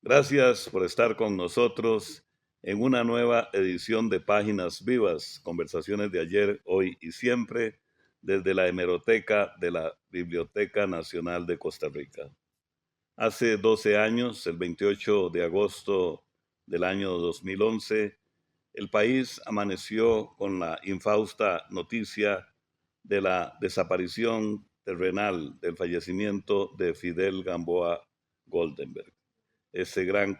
Gracias por estar con nosotros en una nueva edición de Páginas Vivas, conversaciones de ayer, hoy y siempre, desde la hemeroteca de la Biblioteca Nacional de Costa Rica. Hace 12 años, el 28 de agosto del año 2011, el país amaneció con la infausta noticia de la desaparición terrenal, del fallecimiento de Fidel Gamboa Goldenberg, ese gran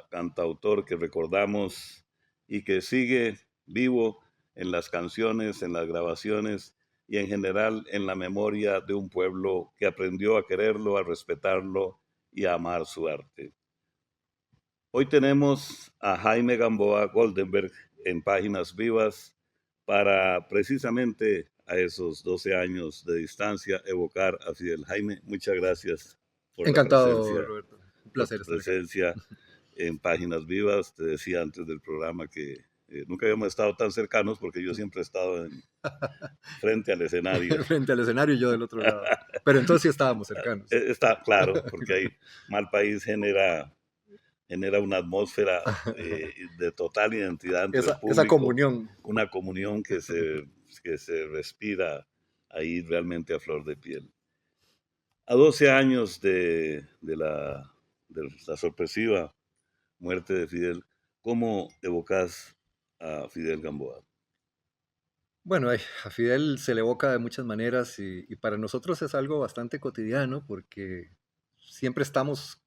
cantautor que recordamos y que sigue vivo en las canciones, en las grabaciones y en general en la memoria de un pueblo que aprendió a quererlo, a respetarlo y a amar su arte. Hoy tenemos a Jaime Gamboa Goldenberg en Páginas Vivas para precisamente a esos 12 años de distancia evocar a Fidel. Jaime, muchas gracias por Encantado, la presencia. Roberto. Un Por placer tu estar acá. presencia en Páginas Vivas. Te decía antes del programa que nunca habíamos estado tan cercanos porque yo siempre he estado frente al escenario. Frente al escenario y yo del otro lado. Pero entonces sí estábamos cercanos. Está claro, porque hay Mal País genera una atmósfera de total identidad entre el público. Esa comunión. Una comunión que se respira ahí realmente a flor de piel. A 12 años de la sorpresiva muerte de Fidel, ¿cómo evocas a Fidel Gamboa? Bueno, a Fidel se le evoca de muchas maneras y para nosotros es algo bastante cotidiano porque siempre estamos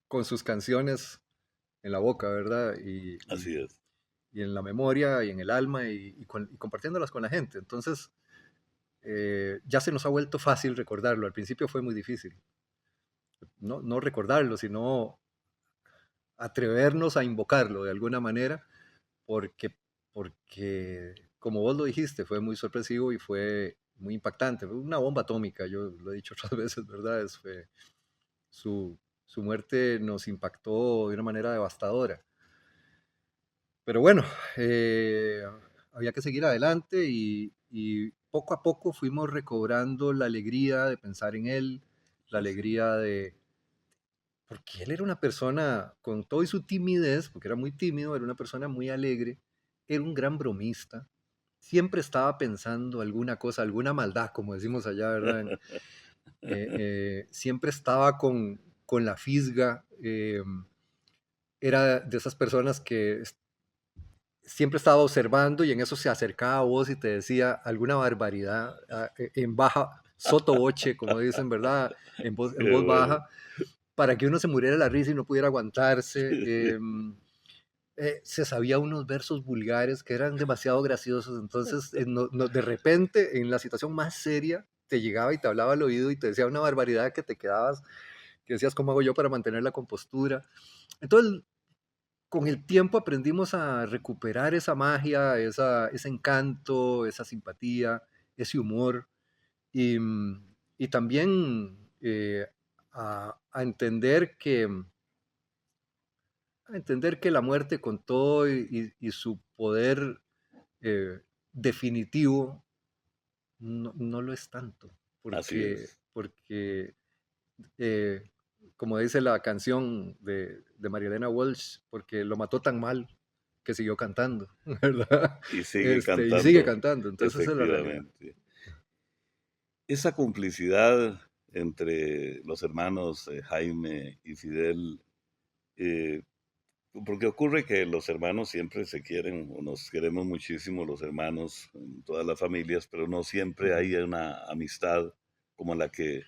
con sus canciones en la boca, ¿verdad? Así es. Y en la memoria y en el alma y compartiéndolas con la gente. Entonces, ya se nos ha vuelto fácil recordarlo. Al principio fue muy difícil. No recordarlo, sino atrevernos a invocarlo de alguna manera, porque, como vos lo dijiste, fue muy sorpresivo y fue muy impactante. Fue una bomba atómica, yo lo he dicho otras veces, ¿verdad? Su muerte nos impactó de una manera devastadora. Pero bueno, había que seguir adelante y poco a poco fuimos recobrando la alegría de pensar en él, la alegría de... Porque él era una persona, con todo y su timidez, porque era muy tímido, era una persona muy alegre, era un gran bromista, siempre estaba pensando alguna cosa, alguna maldad, como decimos allá, ¿verdad? Siempre estaba con la fisga, era de esas personas que siempre estaba observando y en eso se acercaba a vos y te decía alguna barbaridad en baja, sotto voce, como dicen, ¿verdad? En voz Bueno. baja, para que uno se muriera de la risa y no pudiera aguantarse. Se sabía unos versos vulgares que eran demasiado graciosos, entonces de repente, en la situación más seria, te llegaba y te hablaba al oído y te decía una barbaridad que te quedabas, que decías, ¿cómo hago yo para mantener la compostura? Entonces, con el tiempo aprendimos a recuperar esa magia, ese encanto, esa simpatía, ese humor y también a entender que la muerte con todo y su poder eh, definitivo no lo es tanto, Así porque, es. porque eh, como dice la canción de María Elena Walsh, porque lo mató tan mal que siguió cantando, ¿verdad? Y sigue Y sigue cantando, cantando, entonces esa es la realidad. efectivamente. Esa complicidad entre los hermanos Jaime y Fidel, eh, porque ocurre que los hermanos siempre se quieren, o nos queremos muchísimo los hermanos en todas las familias, pero no siempre Ujú. hay una amistad como la que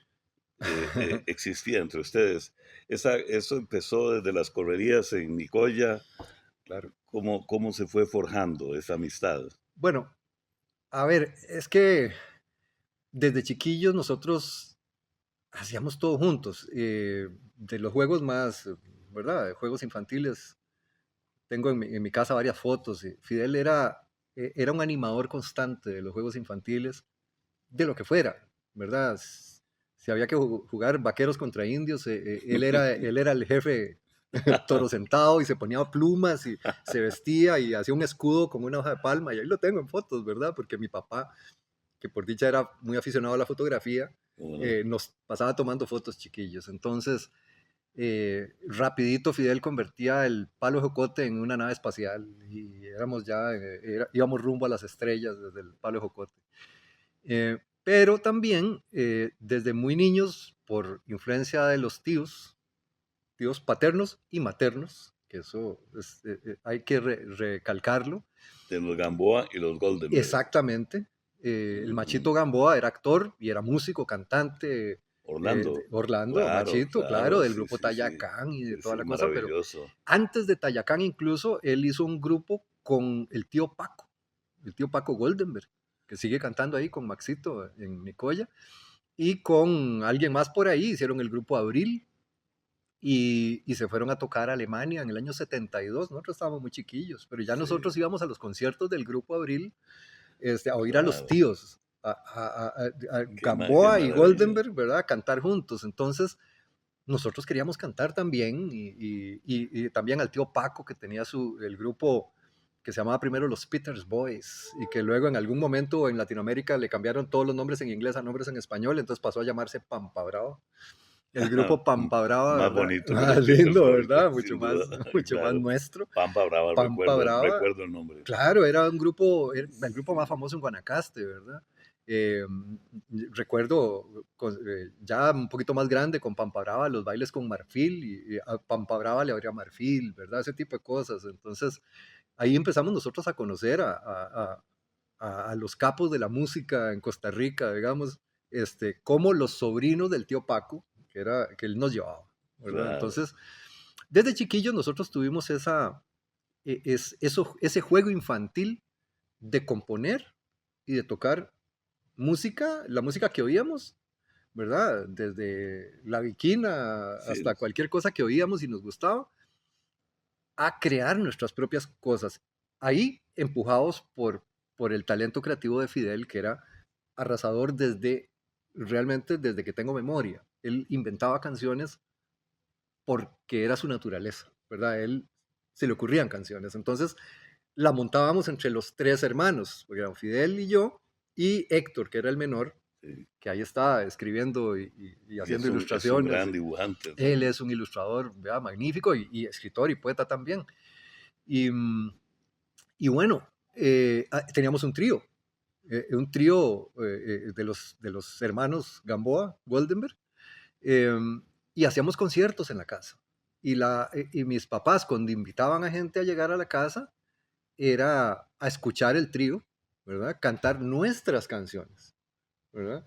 existía entre ustedes. Eso empezó desde las correrías en Nicoya. Claro. ¿Cómo se fue forjando esa amistad? Bueno, a ver, es que desde chiquillos nosotros hacíamos todo juntos, de los juegos más, ¿verdad? De juegos infantiles. Tengo en mi casa varias fotos. Fidel era un animador constante de los juegos infantiles, de lo que fuera, ¿verdad? Si había que jugar vaqueros contra indios, él era el jefe toro sentado y se ponía plumas y se vestía y hacía un escudo con una hoja de palma y ahí lo tengo en fotos, ¿verdad? Porque mi papá, que por dicha era muy aficionado a la fotografía, ¿Cómo no? nos pasaba tomando fotos chiquillos. Entonces, rapidito Fidel convertía el palo de jocote en una nave espacial y íbamos rumbo a las estrellas desde el palo de jocote. Pero también desde muy niños, por influencia de los tíos paternos y maternos, que hay que recalcarlo, De los Gamboa y los Goldenberg. exactamente. El Ujú. Machito Gamboa era actor y era músico, cantante. Orlando, Orlando, claro, Machito, claro, claro, del sí, grupo sí, sí, Tayacán y de sí, toda sí, la cosa, pero maravilloso. antes de Tayacán incluso, él hizo un grupo con el tío Paco Goldenberg, que sigue cantando ahí con Maxito en Nicoya, y con alguien más por ahí, hicieron el grupo Abril, y se fueron a tocar a Alemania en el año 72. Nosotros estábamos muy chiquillos, pero ya nosotros Sí, íbamos a los conciertos del grupo Abril, a oír a los claro, tíos, a qué Gamboa y maravilla. Goldenberg, ¿verdad? A cantar juntos. Entonces, nosotros queríamos cantar también y también al tío Paco que tenía el grupo que se llamaba primero los Peters Boys y que luego en algún momento en Latinoamérica le cambiaron todos los nombres en inglés a nombres en español, entonces pasó a llamarse Pampa Brava. El grupo Pampa Brava, Más ¿verdad? bonito que Más los Peters lindo, Boys, ¿verdad? Mucho sin más, duda, mucho más claro. nuestro. Pampa Brava, Pampa Brava, recuerdo el nombre. claro, era el grupo más Sí, famoso en Guanacaste, ¿verdad? Eh, recuerdo ya un poquito más grande con Pampa Brava, los bailes con Marfil, y a Pampa Brava le abría Marfil, ¿verdad? Ese tipo de cosas. Entonces, ahí empezamos nosotros a conocer a los capos de la música en Costa Rica, digamos, como los sobrinos del tío Paco, que él nos llevaba, ¿verdad? claro. Entonces, desde chiquillos nosotros tuvimos ese juego infantil de componer y de tocar música, la música que oíamos, ¿verdad? Desde la viquina Sí, hasta cualquier cosa que oíamos y nos gustaba, a crear nuestras propias cosas. Ahí empujados por el talento creativo de Fidel, que era arrasador realmente desde que tengo memoria. Él inventaba canciones porque era su naturaleza, ¿verdad? Él se le ocurrían canciones. Entonces, la montábamos entre los tres hermanos, porque eran Fidel y yo, y Héctor, que era el menor, sí. que ahí está escribiendo y Y haciendo es un ilustraciones. gran dibujante Él también. es un ilustrador, ¿verdad? Magnífico y escritor y poeta también. Y, y bueno, teníamos un trío de los hermanos Gamboa, Goldenberg, eh, y hacíamos conciertos en la casa. Y mis papás, cuando invitaban a gente a llegar a la casa, era a escuchar el trío, ¿verdad? Cantar nuestras canciones, ¿verdad?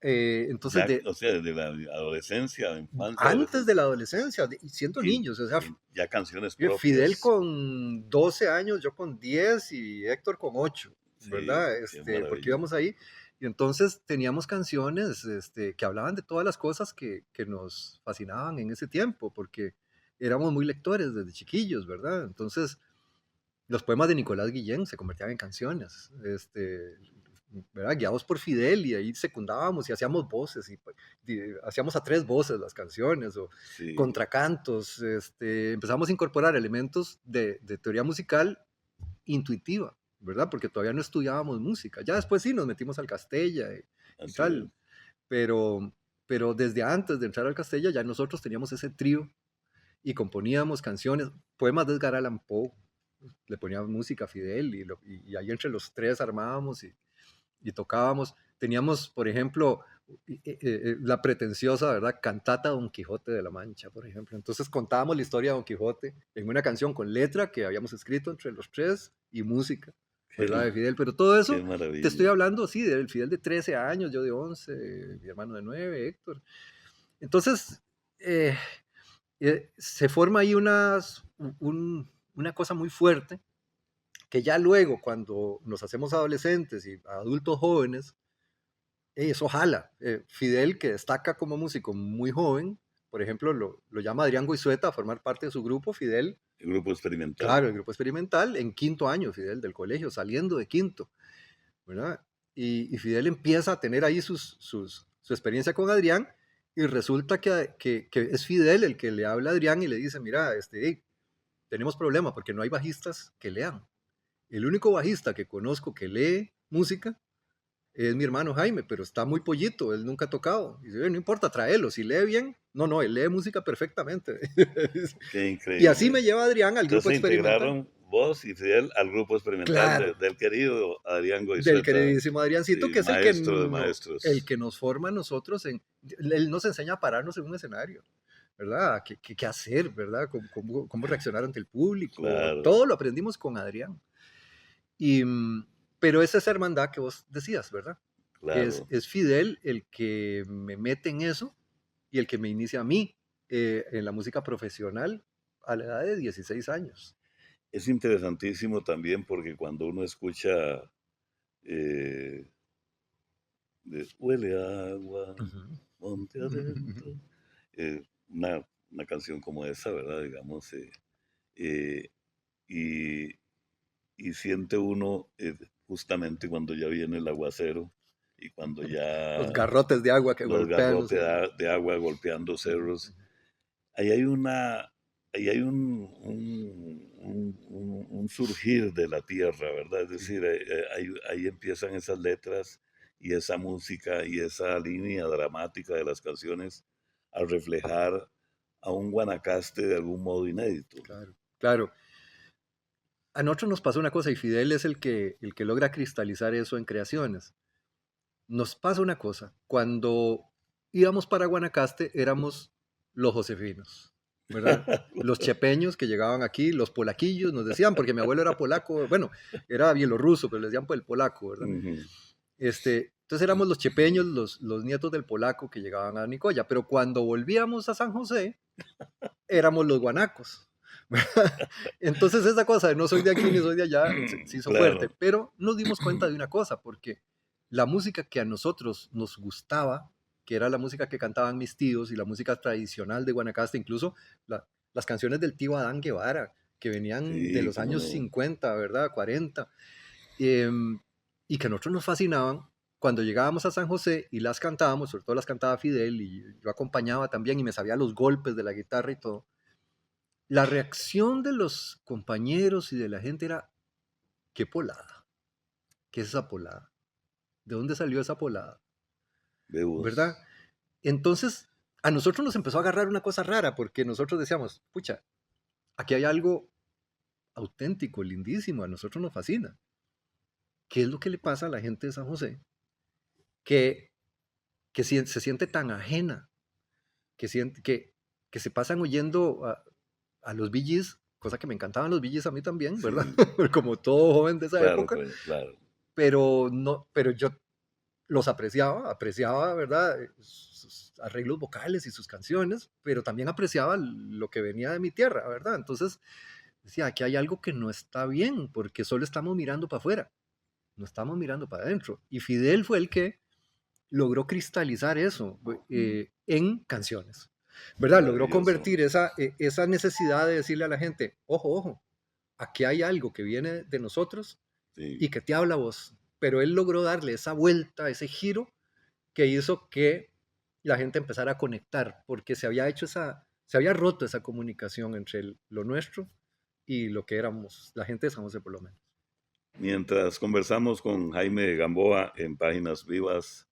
Entonces, Ya, o sea, desde la adolescencia, infancia, antes de la adolescencia, adolescencia, siendo niños, o sea, ya canciones Fidel propias. con 12 años, yo con 10 y Héctor con 8, Sí, ¿verdad? qué Porque maravilla. íbamos ahí. Y entonces teníamos canciones que hablaban de todas las cosas que nos fascinaban en ese tiempo, porque éramos muy lectores desde chiquillos, ¿verdad? Entonces, los poemas de Nicolás Guillén se convertían en canciones, ¿verdad? Guiados por Fidel, y ahí secundábamos y hacíamos voces, y hacíamos a tres voces las canciones, o Sí, contracantos. Empezamos a incorporar elementos de teoría musical intuitiva, ¿verdad? Porque todavía no estudiábamos música. Ya después sí nos metimos al Castella y así es. tal, pero, pero desde antes de entrar al Castella ya nosotros teníamos ese trío y componíamos canciones, poemas de Edgar Allan Poe, le poníamos música a Fidel, y ahí entre los tres armábamos y tocábamos. Teníamos, por ejemplo, la pretenciosa, ¿verdad? Cantata Don Quijote de la Mancha, por ejemplo. Entonces contábamos la historia de Don Quijote en una canción con letra que habíamos escrito entre los tres y música, Qué, ¿verdad? De Fidel. Pero todo qué eso, te estoy maravilla. hablando, sí, del Fidel de 13 años, yo de 11, mi hermano de 9, Héctor. Entonces, eh, se forma ahí una cosa muy fuerte, que ya luego, cuando nos hacemos adolescentes y adultos jóvenes, eso jala. Fidel, que destaca como músico muy joven, por ejemplo, lo llama Adrián Goizueta a formar parte de su grupo. Fidel, El grupo experimental. claro, el grupo experimental, en quinto año, Fidel, del colegio, saliendo de quinto, ¿verdad? Y Fidel empieza a tener ahí su experiencia con Adrián, y resulta que es Fidel el que le habla a Adrián y le dice, mira, hey, tenemos problemas porque no hay bajistas que lean. El único bajista que conozco que lee música es mi hermano Jaime, pero está muy pollito, él nunca ha tocado. Y dice, no importa, tráelo, si lee bien. No, no, él lee música perfectamente. Qué Y así me increíble. lleva Adrián al Entonces grupo se experimental. integraron vos y Fidel al grupo experimental Claro, del querido Adrián del Goizueta, queridísimo Adriancito, sí, que es el que, maestro de el maestros. que nos forma a nosotros él nos enseña a pararnos en un escenario, ¿verdad? ¿Qué hacer, ¿verdad? ¿Cómo reaccionar ante el público? Claro, Todo lo aprendimos con Adrián. Y, pero es esa hermandad que vos decías, ¿verdad? Es, claro. es Fidel el que me mete en eso y el que me inicia a mí en la música profesional a la edad de 16 años. Es interesantísimo también porque cuando uno escucha eh, huele a agua, Ujú. monte adentro, una canción como esa, ¿verdad? Digamos, eh, y, y siente uno justamente cuando ya viene el aguacero y cuando Los ya garrotes de agua que los golpean los garrotes cerros. de agua golpeando Ujú, cerros, ujú. ahí hay ahí hay un surgir de la tierra, ¿verdad? Es Sí, decir, ahí empiezan esas letras y esa música y esa línea dramática de las canciones a reflejar a un Guanacaste de algún modo inédito. claro, claro. A nosotros nos pasó una cosa, y Fidel es el que logra cristalizar eso en creaciones. Nos pasa una cosa, cuando íbamos para Guanacaste éramos los josefinos, ¿verdad? Los chepeños que llegaban aquí, los polaquillos, nos decían, porque mi abuelo era polaco, bueno, era bielorruso, pero les decían por el polaco, ¿verdad? Ujú. Entonces éramos los chepeños, los nietos del polaco que llegaban a Nicoya, pero cuando volvíamos a San José, éramos los guanacos. Entonces esa cosa de no soy de aquí ni soy de allá se hizo fuerte, Claro, pero nos dimos cuenta de una cosa, porque la música que a nosotros nos gustaba, que era la música que cantaban mis tíos y la música tradicional de Guanacaste, incluso las canciones del tío Adán Guevara, que venían de sí, los cómo años no. 50, ¿verdad? 40, y que a nosotros nos fascinaban, cuando llegábamos a San José y las cantábamos, sobre todo las cantaba Fidel, y yo acompañaba también y me sabía los golpes de la guitarra y todo, la reacción de los compañeros y de la gente era, qué polada, qué es esa polada, de dónde salió esa polada, Ve ¿verdad? vos. Entonces, a nosotros nos empezó a agarrar una cosa rara, porque nosotros decíamos, pucha, aquí hay algo auténtico, lindísimo, a nosotros nos fascina. ¿Qué es lo que le pasa a la gente de San José? Que, se siente tan ajena, que se pasan oyendo a los Bee Gees, cosa que me encantaban los Bee Gees a mí también, ¿verdad? Sí, Como todo joven de esa claro, época, pues, claro. pero no, pero yo los apreciaba, ¿verdad? Sus arreglos vocales y sus canciones, pero también apreciaba lo que venía de mi tierra, ¿verdad? Entonces decía, aquí hay algo que no está bien, porque solo estamos mirando para afuera. no estamos mirando para adentro. Y Fidel fue el que logró cristalizar eso en canciones, ¿verdad? Logró Maravilloso. convertir esa necesidad de decirle a la gente, ojo, ojo, aquí hay algo que viene de nosotros Sí. y que te habla a vos. Pero él logró darle esa vuelta, ese giro que hizo que la gente empezara a conectar, porque se había roto esa comunicación entre lo nuestro y lo que éramos, la gente de San José por lo menos. Mientras conversamos con Jaime Gamboa en Páginas Vivas,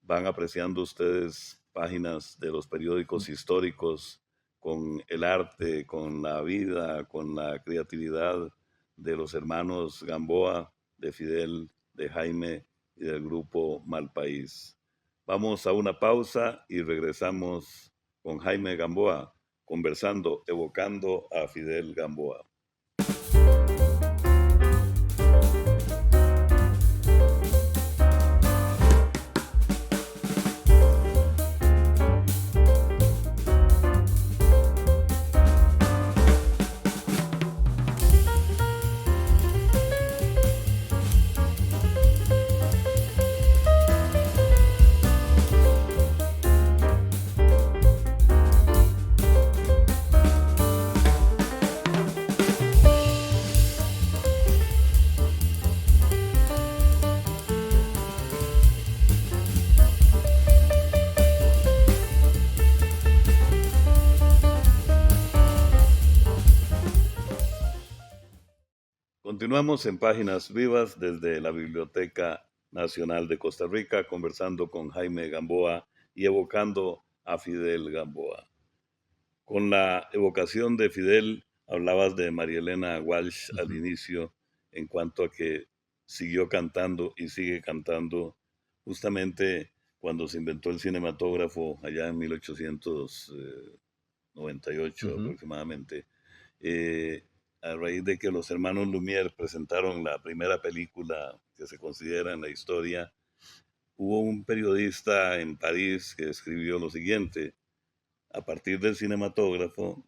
van apreciando ustedes páginas de los periódicos históricos con el arte, con la vida, con la creatividad de los hermanos Gamboa, de Fidel, de Jaime y del grupo Malpaís. Vamos a una pausa y regresamos con Jaime Gamboa, conversando, evocando a Fidel Gamboa. Continuamos en Páginas Vivas desde la Biblioteca Nacional de Costa Rica, conversando con Jaime Gamboa y evocando a Fidel Gamboa. Con la evocación de Fidel, hablabas de María Elena Walsh al inicio, en cuanto a que siguió cantando y sigue cantando justamente cuando se inventó el cinematógrafo allá en 1898 aproximadamente. A raíz de que los hermanos Lumière presentaron la primera película que se considera en la historia, hubo un periodista en París que escribió lo siguiente: a partir del cinematógrafo,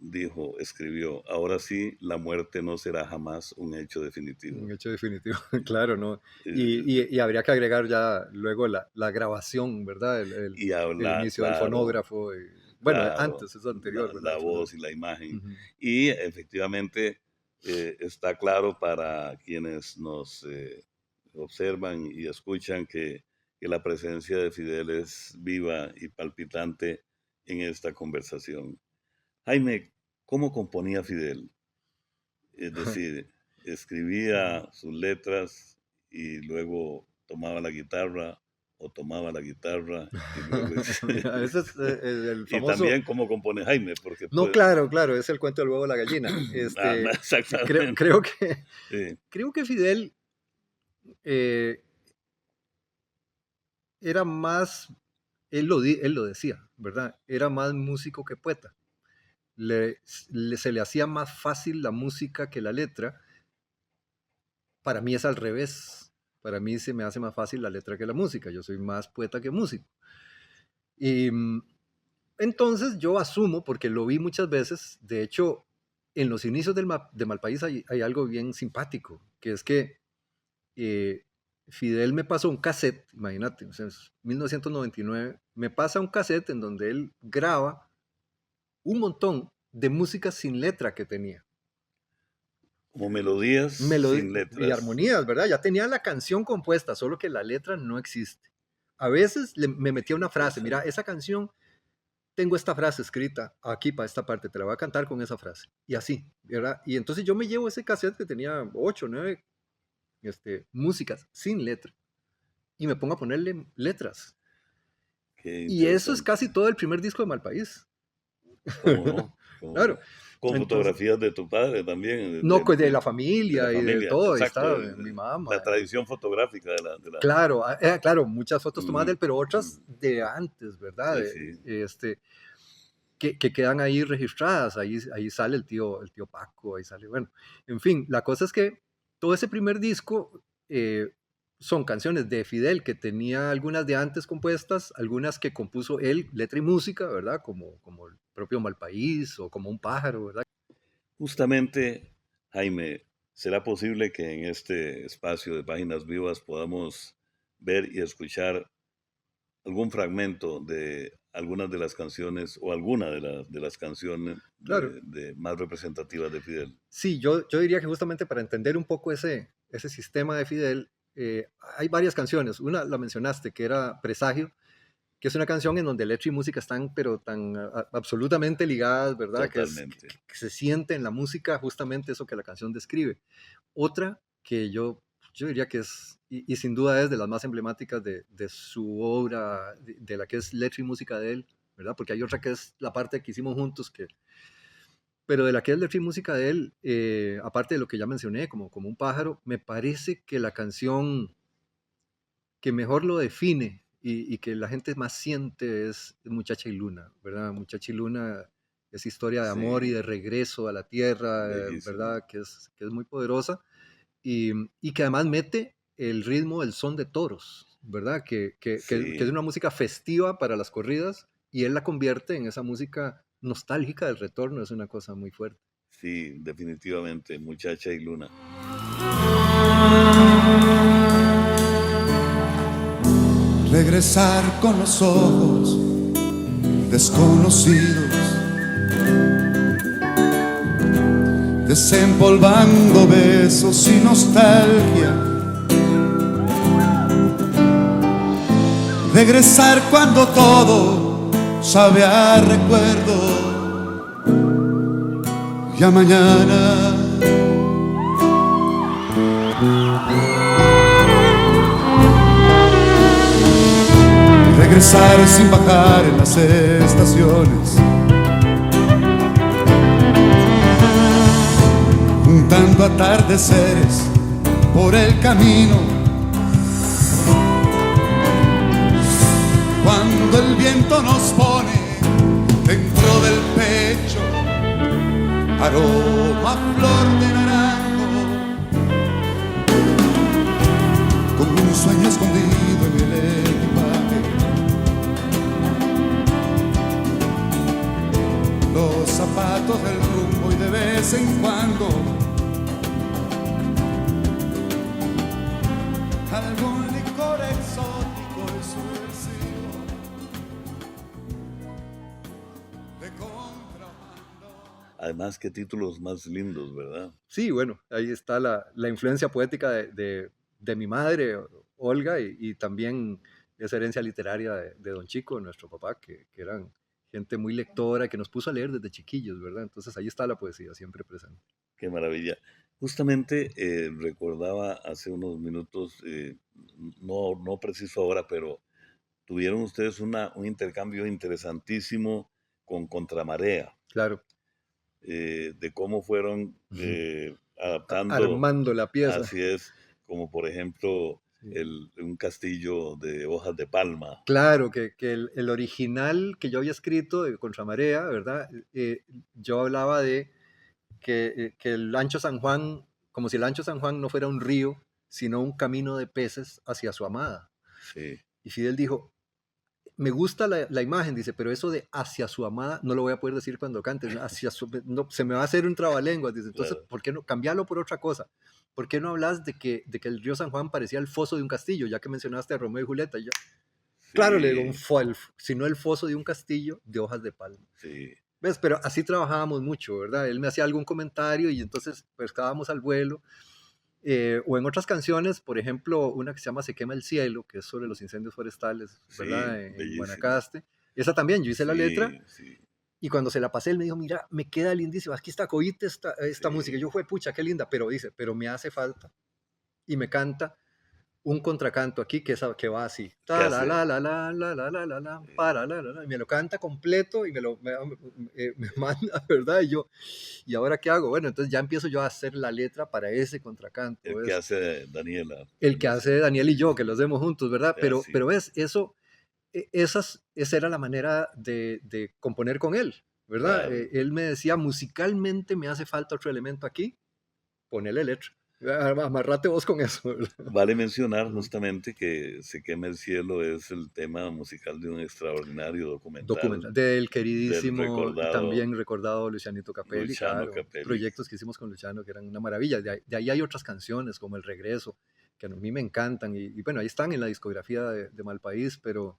escribió, ahora sí, la muerte no será jamás un hecho definitivo. Un hecho definitivo, claro, ¿no? Eh, Y habría que agregar ya luego la grabación, ¿verdad? y El habla, inicio del claro, fonógrafo. Bueno, claro, antes, es anterior, la ¿verdad? voz y la imagen. Ujú. Y efectivamente está claro para quienes nos observan y escuchan que la presencia de Fidel es viva y palpitante en esta conversación. Jaime, ¿cómo componía Fidel? Es decir, escribía sus letras y luego tomaba la guitarra o tomaba la guitarra y luego... Mira, ese es el y famoso. también cómo compone Jaime, porque No, pues... claro, claro, es el cuento del huevo o la gallina. Creo, Exactamente. creo que, Sí, creo que Fidel eh, era más, él lo decía, ¿verdad? Era más músico que poeta. Se le hacía más fácil la música que la letra. Para mí es al revés. Para mí se me hace más fácil la letra que la música. Yo soy más poeta que músico. Y entonces yo asumo, porque lo vi muchas veces, de hecho, en los inicios de Malpaís hay algo bien simpático, que es que eh, Fidel me pasó un cassette, imagínate, o sea, es 1999, me pasa un cassette en donde él graba un montón de música sin letra que tenía. como melodías sin Y letras. armonías, ¿verdad? Ya tenía la canción compuesta, solo que la letra no existe. A veces me metía Qué una frase, mira, interesante. esa canción, tengo esta frase escrita aquí para esta parte, te la voy a cantar con esa frase. Y así, ¿verdad? Y entonces yo me llevo ese cassette que tenía 8, 9 músicas sin letra y me pongo a ponerle letras. Qué Y eso es interesante. casi todo el primer disco de Malpaís. ¿Cómo no? ¿Cómo Claro. no? Con Entonces, fotografías de tu padre también, no, pues de la de la familia y de familia. todo, ahí Exacto, está mi la mamá. tradición fotográfica de la... Claro, claro, muchas fotos tomadas de Ujú, él, pero otras ujú. de antes, ¿verdad? Sí, sí. Que quedan ahí registradas. Ahí sale el tío Paco, ahí sale, bueno, en fin, la cosa es que todo ese primer disco son canciones de Fidel que tenía algunas de antes compuestas, algunas que compuso él, letra y música, ¿verdad? Como el propio Malpaís o como un pájaro, ¿verdad? Justamente, Jaime, ¿Será posible que en este espacio de Páginas Vivas podamos ver y escuchar algún fragmento de algunas de las canciones o alguna de las canciones Claro. más representativas de Fidel? Sí, yo diría que justamente para entender un poco ese sistema de Fidel, hay varias canciones. Una la mencionaste, que era Presagio, que es una canción en donde letra y música están, pero tan absolutamente ligadas, ¿verdad? Totalmente. Que se siente en la música justamente eso que la canción describe. Otra que yo diría que es, y sin duda es de las más emblemáticas de su obra, de la que es letra y música de él, ¿verdad? Porque hay otra que es la parte que hicimos juntos, pero de la que es letra y música de él, aparte de lo que ya mencioné, como un pájaro, me parece que la canción que mejor lo define y que la gente más siente es Muchacha y Luna, ¿verdad? Muchacha y Luna es historia de amor y Sí, de regreso a la tierra, bellísimo. ¿verdad? Que es muy poderosa y que además mete el ritmo del son de toros, ¿verdad? Que es Sí, una música festiva para las corridas y él la convierte en esa música nostálgica del retorno, es una cosa muy fuerte. sí, definitivamente, Muchacha y Luna. Regresar con los ojos desconocidos, desempolvando besos y nostalgia. Regresar cuando todo sabe a recuerdo y a mañana. Regresar sin bajar en las estaciones, juntando atardeceres por el camino. Cuando el viento nos pone dentro del pecho aroma flor de naranjo, con un sueño escondido en el equipaje. Los zapatos del rumbo y de vez en cuando algún licor exótico y subversivo de contrabando. Además, qué títulos más lindos, ¿verdad? Sí, bueno, ahí está la influencia poética de mi madre, Olga, y también esa herencia literaria de Don Chico, nuestro papá, que eran gente muy lectora, que nos puso a leer desde chiquillos, ¿verdad? Entonces ahí está la poesía siempre presente. Qué maravilla. Justamente recordaba hace unos minutos, no preciso ahora, pero tuvieron ustedes un intercambio interesantísimo con Contramarea, Claro, de cómo fueron ujú, adaptando, armando la pieza. así es, como por ejemplo Sí. un castillo de hojas de palma. Claro, que el original que yo había escrito de Contramarea, ¿verdad? Yo hablaba de que el Ancho San Juan, como si el Ancho San Juan no fuera un río, sino un camino de peces hacia su amada. Sí, Y Fidel dijo, me gusta la imagen, dice, pero eso de hacia su amada no lo voy a poder decir cuando cante, ¿no? No, se me va a hacer un trabalenguas, dice, entonces, claro. ¿por qué no cambiarlo por otra cosa? ¿Por qué no hablas de que el río San Juan parecía el foso de un castillo, ya que mencionaste a Romeo y Julieta? Y yo, claro, le digo, Sí, sino el foso de un castillo de hojas de palma. sí, ¿Ves? Pero así trabajábamos mucho, ¿verdad? Él me hacía algún comentario y entonces pescábamos al vuelo. O en otras canciones, por ejemplo, una que se llama Se quema el cielo, que es sobre los incendios forestales, sí, ¿verdad? En bellísima. Guanacaste. Esa también, yo hice la letra Sí, sí, y cuando se la pasé, él me dijo, mira, me queda lindísima, aquí está, oíste esta música. Y sí. yo, fue pucha, qué linda, pero dice, pero me hace falta. Y me canta un contracanto aquí que va así. ¿Qué Ta la hace? la la la la la la la la, Sí. para la la la, y me lo canta completo y me manda, ¿verdad? Y yo, ¿y ahora qué hago? Bueno, entonces ya empiezo yo a hacer la letra para ese contracanto. El que hace Daniela El en que ese. hace Daniel y yo, que lo hacemos juntos, ¿verdad? Así. Pero ves, esa era la manera de componer con él, ¿verdad? Claro. Él me decía, musicalmente me hace falta otro elemento aquí, ponele letra. Amarrate vos con eso, ¿verdad? Vale mencionar justamente que Se quema el cielo es el tema musical de un extraordinario documental Documental del del queridísimo y recordado también recordado Lucianito Capelli, Luciano claro. Capelli. Proyectos que hicimos con Luciano que eran una maravilla. De ahí hay otras canciones como El Regreso, que a mí me encantan. Y bueno, ahí están en la discografía de Malpaís, pero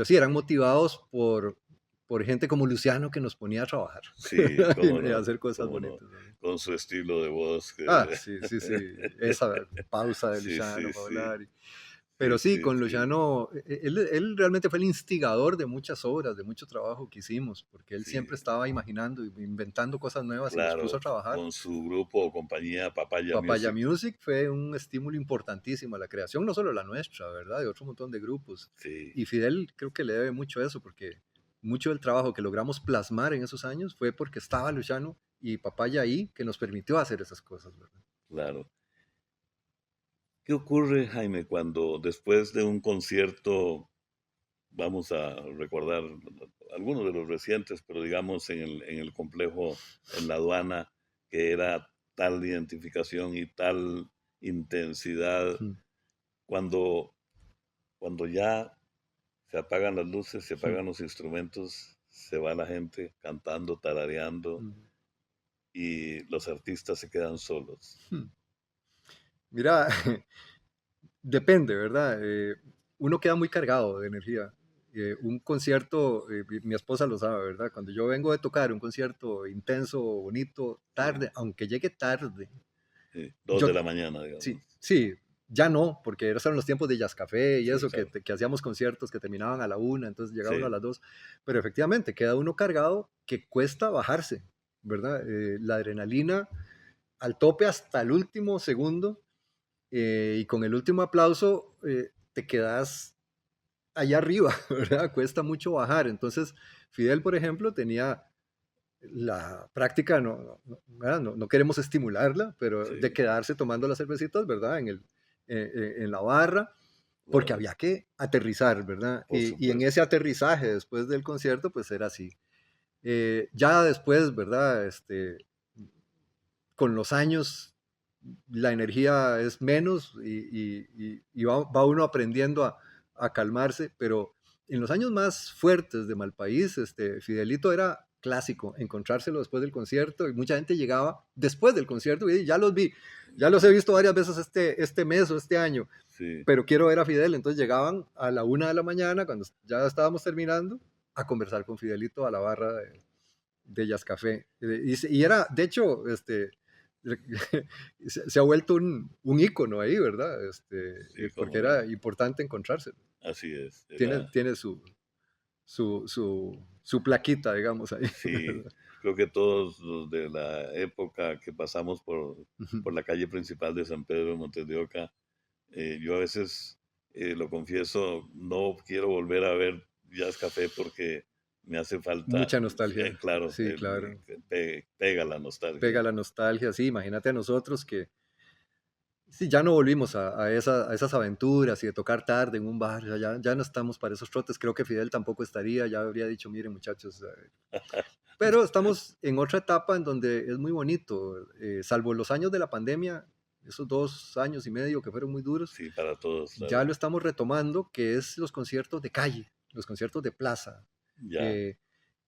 sí, eran motivados por gente como Luciano que nos ponía a trabajar Sí, cómo y a no, hacer cosas cómo no. bonitas, ¿verdad? Con su estilo de voz. Sí, sí, sí. Esa pausa de Sí, Luciano sí, para sí, hablar. Pero sí, sí, sí, con sí, Luciano, él realmente fue el instigador de muchas obras, de mucho trabajo que hicimos, porque él siempre sí, estaba imaginando y inventando cosas nuevas y nos puso a claro, trabajar. con su grupo o compañía Papaya Papaya Music. Music fue un estímulo importantísimo a la creación, no solo la nuestra, ¿verdad? De otro montón de grupos. Sí, Y Fidel creo que le debe mucho eso, porque mucho del trabajo que logramos plasmar en esos años fue porque estaba Luciano y Papaya ahí, que nos permitió hacer esas cosas, ¿verdad? claro. ¿Qué ocurre, Jaime, cuando después de un concierto, vamos a recordar algunos de los recientes, pero digamos en el complejo, en la aduana, que era tal identificación y tal intensidad, Ujú, cuando, cuando ya se apagan las luces, se ujú, apagan los instrumentos, se va la gente cantando, tarareando ujú, y los artistas se quedan solos? ujú. Mira, depende, ¿verdad? Uno queda muy cargado de energía. Un concierto, mi esposa lo sabe, ¿verdad? Cuando yo vengo de tocar un concierto intenso, bonito, Sí, tarde, aunque llegue tarde, sí, 2 de la mañana, sí, digamos. sí, ya no, porque esos eran los tiempos de Jazz Café y Sí, eso, que, claro. que hacíamos conciertos que terminaban a la 1, entonces llegaba uno a Sí, las 2, pero efectivamente queda uno cargado que cuesta bajarse, ¿verdad? La adrenalina al tope hasta el último segundo, y con el último aplauso te quedas allá arriba, ¿verdad? Cuesta mucho bajar. Entonces, Fidel, por ejemplo, tenía la práctica, ¿verdad? No queremos estimularla, pero de sí, quedarse tomando las cervecitas, ¿verdad? En la barra, porque claro, había que aterrizar, ¿verdad? por Y en ese supuesto. aterrizaje después del concierto, pues era así. Ya después, ¿verdad? Con los años la energía es menos y va uno aprendiendo a calmarse, pero en los años más fuertes de Malpaís, Fidelito era clásico, encontrárselo después del concierto y mucha gente llegaba después del concierto y ya los vi, ya los he visto varias veces este mes o este año, Sí, pero quiero ver a Fidel, entonces llegaban a la 1 de la mañana cuando ya estábamos terminando a conversar con Fidelito a la barra de Jazz Café. Y era, de hecho, se ha vuelto un ícono ahí, ¿verdad? sí, Porque cómo era no. importante encontrárselo. Así es. Tiene su plaquita, digamos, ahí, Sí, ¿verdad? creo que todos los de la época que pasamos Ujú. por la calle principal de San Pedro de Montes de Oca, yo a veces, lo confieso, no quiero volver a ver Jazz Café porque me hace falta, Mucha nostalgia. claro, Sí, claro. pega la nostalgia. Pega la nostalgia, sí. Imagínate a nosotros que sí, ya no volvimos a esas aventuras y de tocar tarde en un bar, ya no estamos para esos trotes. Creo que Fidel tampoco estaría, ya habría dicho, miren muchachos, pero estamos en otra etapa en donde es muy bonito, salvo los años de la pandemia, esos 2 años y medio que fueron muy duros, Sí, para todos, ya claro. lo estamos retomando, que es los conciertos de calle, los conciertos de plaza, Ya, eh,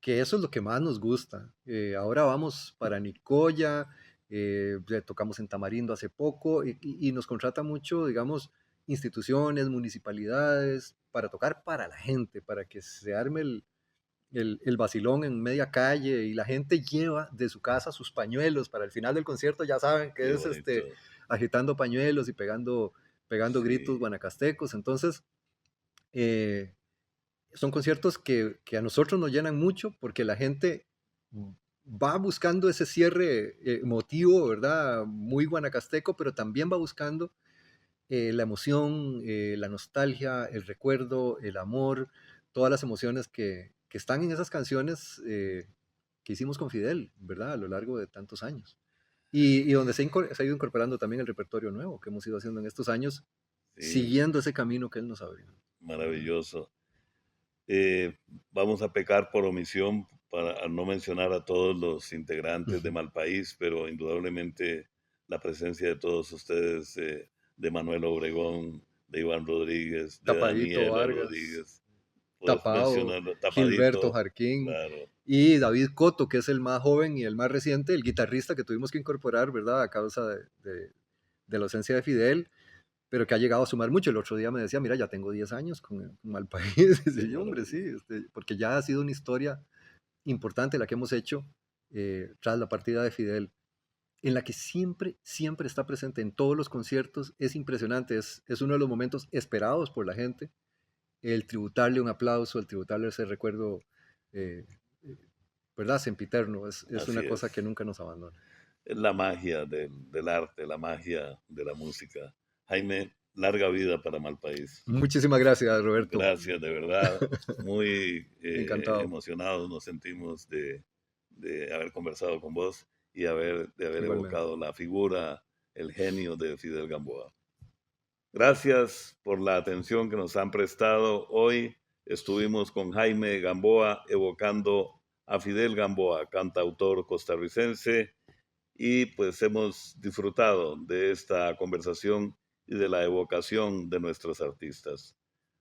que eso es lo que más nos gusta. Ahora vamos para Nicoya, le tocamos en Tamarindo hace poco y nos contrata mucho, digamos, instituciones, municipalidades, para tocar para la gente, para que se arme el vacilón en media calle y la gente lleva de su casa sus pañuelos para el final del concierto, ya saben que qué es bonito. agitando pañuelos y pegando gritos Sí, guanacastecos. Entonces, eh, son conciertos que a nosotros nos llenan mucho porque la gente va buscando ese cierre emotivo, ¿verdad? Muy guanacasteco, pero también va buscando la emoción, la nostalgia, el recuerdo, el amor, todas las emociones que están en esas canciones que hicimos con Fidel, ¿verdad? A lo largo de tantos años. Y donde se ha ido incorporando también el repertorio nuevo que hemos ido haciendo en estos años, sí, siguiendo ese camino que él nos abrió, ¿verdad? maravilloso. eh, Vamos a pecar por omisión para no mencionar a todos los integrantes de Malpaís, pero indudablemente la presencia de todos ustedes, de Manuel Obregón, de Iván Rodríguez, de Tapadito Daniela Vargas, Rodríguez. Puedes Tapado, mencionarlo, Gilberto Tapadito, Jarquín claro. y David Coto, que es el más joven y el más reciente, el guitarrista que tuvimos que incorporar, ¿verdad? A causa de la ausencia de Fidel, pero que ha llegado a sumar mucho. El otro día me decía, mira, ya tengo 10 años con Malpaís. Y yo, hombre, sí, porque ya ha sido una historia importante la que hemos hecho tras la partida de Fidel, en la que siempre, siempre está presente en todos los conciertos. Es impresionante, es uno de los momentos esperados por la gente, el tributarle un aplauso, el tributarle ese recuerdo, eh, eh, ¿verdad? Sempiterno, es Así una cosa es. que nunca nos abandona. Es la magia del arte, la magia de la música. Jaime, larga vida para Malpaís. Muchísimas gracias, Roberto. Gracias, de verdad. Muy Encantado. emocionados nos sentimos de haber conversado con vos y de haber Igualmente. evocado la figura, el genio de Fidel Gamboa. Gracias por la atención que nos han prestado. Hoy estuvimos con Jaime Gamboa evocando a Fidel Gamboa, cantautor costarricense, y pues hemos disfrutado de esta conversación y de la evocación de nuestros artistas.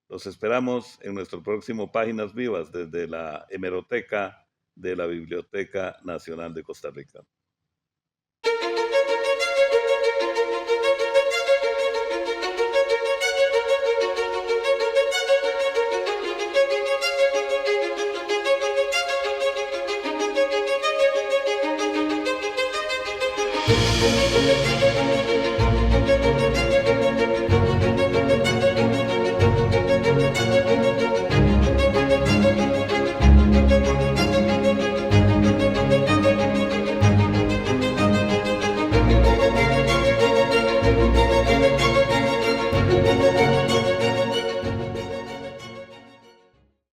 Los esperamos en nuestro próximo Páginas Vivas desde la hemeroteca de la Biblioteca Nacional de Costa Rica.